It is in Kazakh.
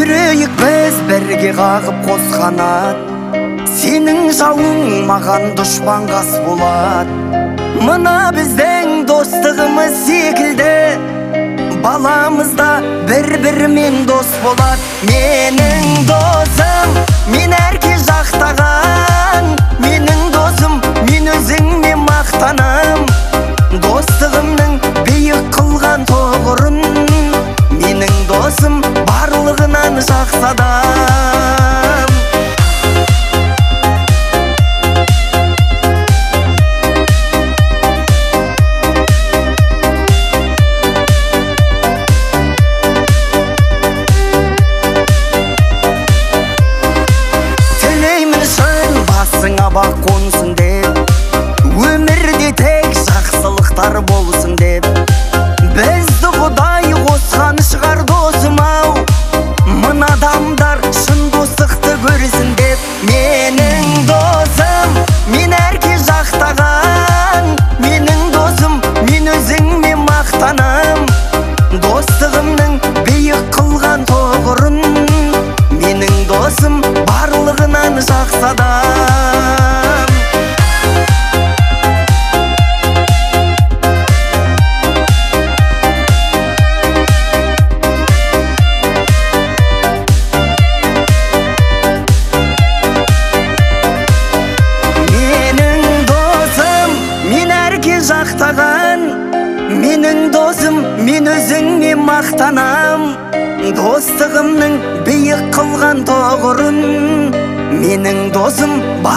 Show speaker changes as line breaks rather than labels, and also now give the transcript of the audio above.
жүрейік біз бірге қағып қос қанат. Сенің жауың маған дұшпан қас болады. Мына біздің достығымыз секілді, баламызда бір-бірімен дос болады. Менің досым, мен әрке жақтаған. Менің досым, мен өзіңмен мақтанам. Достығымның биік қылған тоғырын, менің досым барлығынан жақсы адам. Тілеймін шын басыңа бақ қонсын деп, өмірде тек жақсылықтар болсын деп. Бізді Құдай қосқан шығар досым-ау, мына адамдар шын достықты көрсін деп. Менің досым, мен әрке жақтаған. Менің досым, мен өзіңмен мақтанам. Достығымның биік қылған тоғырын, менің досым барлығынан жақсы адам. Жақтаған, менің досым, мен өзіңмен мақтанам. Достығымның биік қылған тоғырын, менің досым бар.